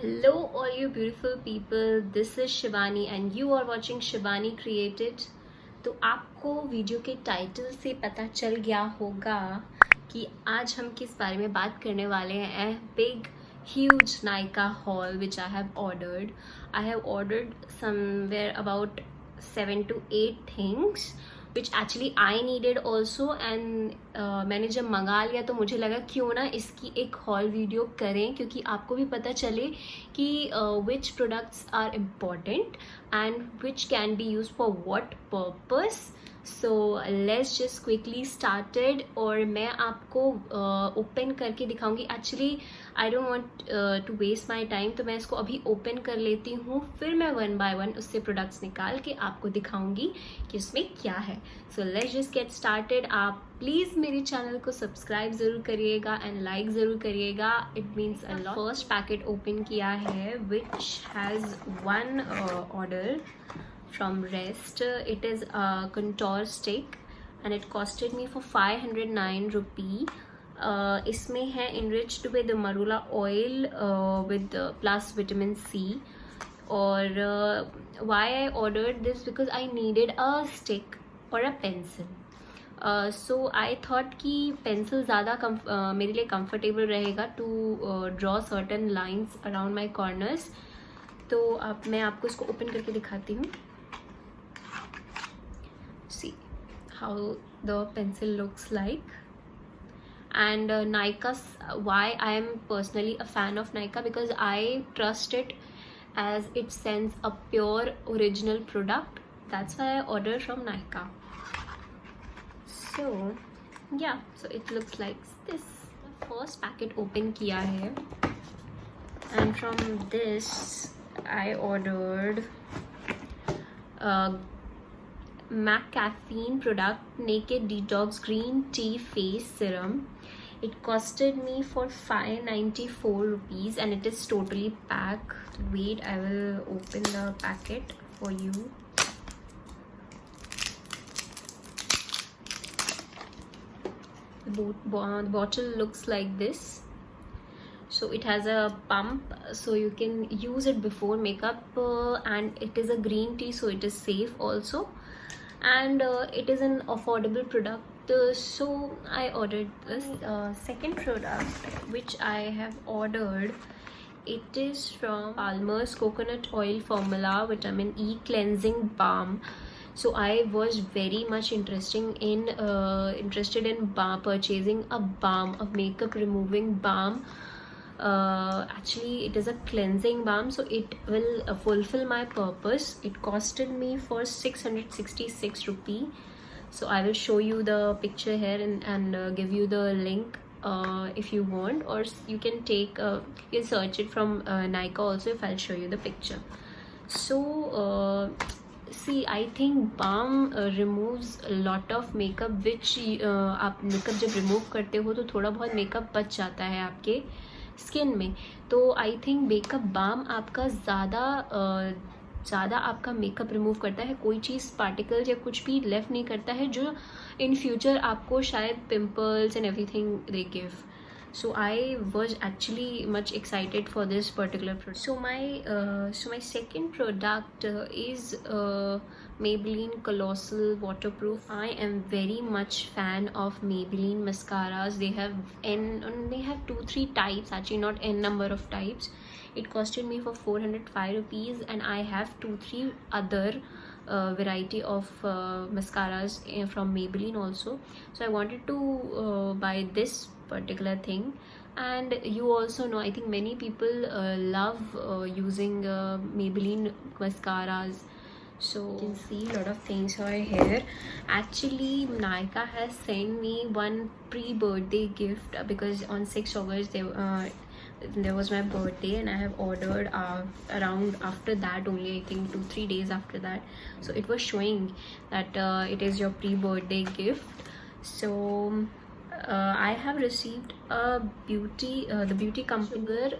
Hello all you beautiful people, this is Shivani and you are watching Shivani Created। तो आपको video के title से पता चल गया होगा कि आज हम किस बारे में बात करने वाले हैं। Big huge Nykaa haul which I have ordered. I have ordered somewhere about 7 to 8 things which actually I needed also and मैंने जब मंगा लिया तो मुझे लगा क्यों ना इसकी एक हॉल वीडियो करें, क्योंकि आपको भी पता चले कि which products are important and which can be used for what purpose. So let's just quickly started और मैं आपको ओपन करके दिखाऊंगी। Actually I don't want to waste my time, तो मैं इसको अभी ओपन कर लेती हूँ, फिर मैं वन बाय वन उससे प्रोडक्ट्स निकाल के आपको दिखाऊंगी कि उसमें क्या है। सो लेट्स जस्ट गेट स्टार्टेड। आप प्लीज़ मेरे चैनल को सब्सक्राइब ज़रूर करिएगा एंड लाइक ज़रूर करिएगा, it means a lot. First packet open किया है which has one order from Rest. It is a contour stick and it costed me for 509 rupee. इसमें है enriched with marula oil with plus vitamin C. और why I ordered this because I needed a stick or a pencil. So I thought कि pencil ज़्यादा मेरे लिए comfortable रहेगा to draw certain lines around my corners. तो अब मैं आपको इसको open करके दिखाती हूँ। See how the pencil looks like. And Nykaa's, why I am personally a fan of Nykaa, because I trust it as it sends a pure original product. That's why I ordered from Nykaa. So yeah, so it looks like this. The first packet open किया है and from this I ordered MAC Caffeine product Naked Detox Green Tea Face Serum. It costed me for 594 rupees and it is totally packed. Wait, I will open the packet for you. The bottle looks like this. So it has a pump, so you can use it before makeup and it is a green tea, so it is safe also. And it is an affordable product, so I ordered this. Second product which I have ordered, it is from Palmer's Coconut Oil Formula Vitamin E Cleansing Balm. So I was very much interested in purchasing a balm, a makeup removing balm. Actually it is a cleansing balm, so it will fulfill my purpose. It costed me for 666 rupee. So I will show you the picture here and give you the link if you want, or you can take you can search it from Nykaa also if I'll show you the picture. So see, I think balm removes a lot of makeup which आप makeup जब remove करते हो तो थोड़ा बहुत makeup बच जाता है आपके स्किन में। तो आई थिंक मेकअप बाम आपका ज़्यादा आपका मेकअप रिमूव करता है, कोई चीज़ पार्टिकल्स या कुछ भी लेफ्ट नहीं करता है जो इन फ्यूचर आपको शायद pimples and everything they give. So I was actually much excited for this particular product. So my second product is Maybelline Colossal Waterproof. I am very much fan of Maybelline mascaras. They have 2-3 types, actually not n number of types. It costed me for 405 rupees and I have 2-3 other variety of mascaras from Maybelline also. So I wanted to buy this particular thing, and you also know, I think many people love using Maybelline mascaras. So you can see a lot of things are here. Actually Nykaa has sent me one pre-birthday gift because on 6th August there was my birthday and I have ordered around after that only, I think 2-3 days after that. So it was showing that it is your pre-birthday gift. So I have received a the beauty company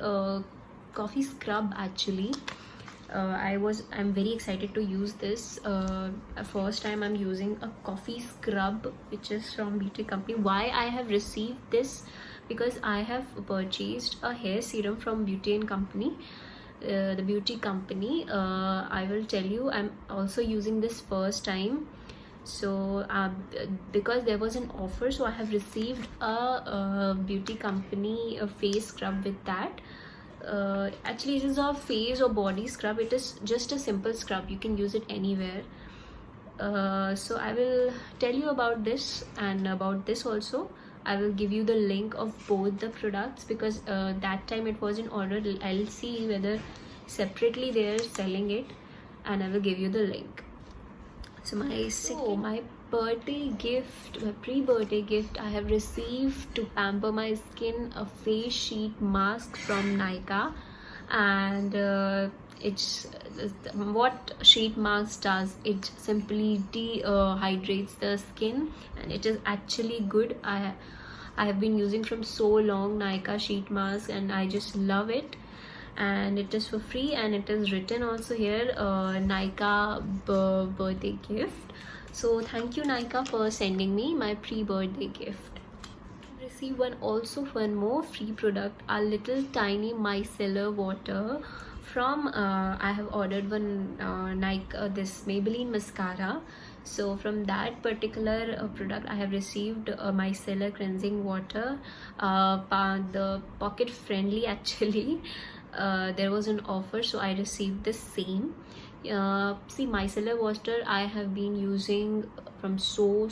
coffee scrub. Actually I'm very excited to use this. First time I'm using a coffee scrub which is from beauty company. Why I have received this because I have purchased a hair serum from Beauty and Company, the beauty company. I will tell you, I'm also using this first time. So because there was an offer, so I have received a Beauty Company a face scrub with that. Actually, it is a face or body scrub. It is just a simple scrub, you can use it anywhere. So I will tell you about this, and about this also I will give you the link of both the products, because that time it was in order. I'll see whether separately they are selling it, and I will give you the link. So my birthday gift, my pre-birthday gift, I have received to pamper my skin a face sheet mask from Nykaa. And it's what sheet mask does, it simply dehydrates the skin, and it is actually good. I have been using from so long Nykaa sheet mask, and I just love it. And it is for free, and it is written also here, Nykaa birthday gift. So thank you Nykaa for sending me my pre-birthday gift. Receive one more free product, a little tiny micellar water from I have ordered one this Maybelline mascara. So from that particular product I have received a micellar cleansing water, the pocket friendly actually. There was an offer, so I received the same. See, micellar water I have been using from so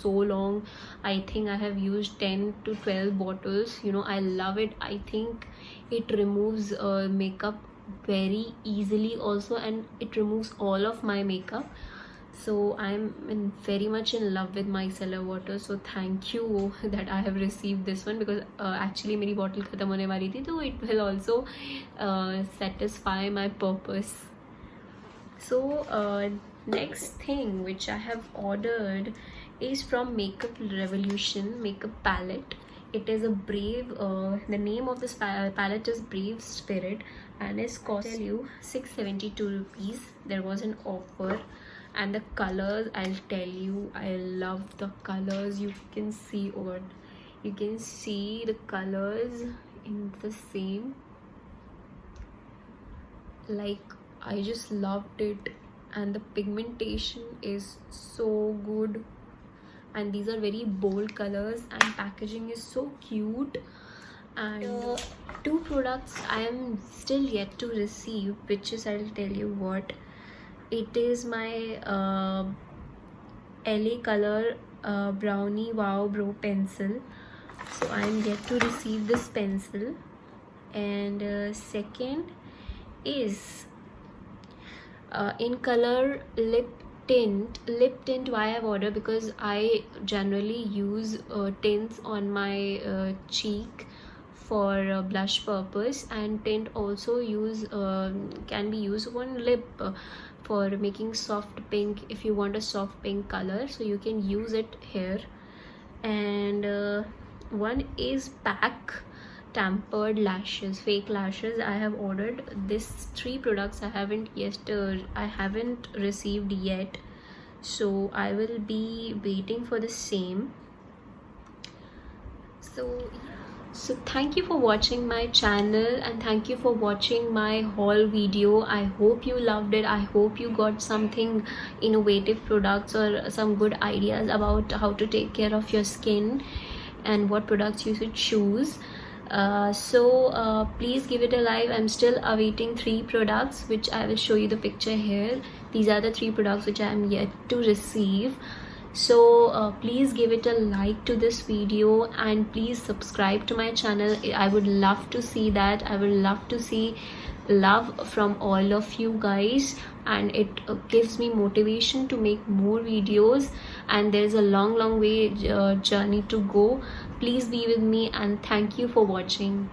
long. I think I have used 10 to 12 bottles. You know, I love it. I think it removes makeup very easily also, and it removes all of my makeup. So I'm very much in love with micellar water. So thank you that I have received this one, because actually मेरी bottle खत्म होने वाली थी, तो it will also satisfy my purpose. So next thing which I have ordered is from Makeup Revolution makeup palette. It is a Brave, the name of this palette is Brave Spirit, and it's cost you 672 rupees. There was an offer. And the colors, I'll tell you, I love the colors. You can see you can see the colors in the same, like I just loved it. And the pigmentation is so good, and these are very bold colors, and packaging is so cute. And two products I am still yet to receive, which is, I'll tell you what. It is my LA Color Brownie Wow Brow Pencil. So I am yet to receive this pencil. And second is in color lip tint. Why I have ordered, because I generally use tints on my cheek for blush purpose, and tint also can be used on lip for making soft pink. If you want a soft pink color, so you can use it here. And one is Pack Tampered Lashes, fake lashes. I have ordered this 3 products. I haven't received yet, so I will be waiting for the same. So thank you for watching my channel, and thank you for watching my haul video. I hope you loved it. I hope you got something innovative products or some good ideas about how to take care of your skin and what products you should choose. Please give it a like. I'm still awaiting 3 products, which I will show you the picture here. These are the 3 products which I am yet to receive. So please give it a like to this video, and please subscribe to my channel. I would love to see that. I would love to see love from all of you guys, and it gives me motivation to make more videos. And there's a long way journey to go. Please be with me, and thank you for watching.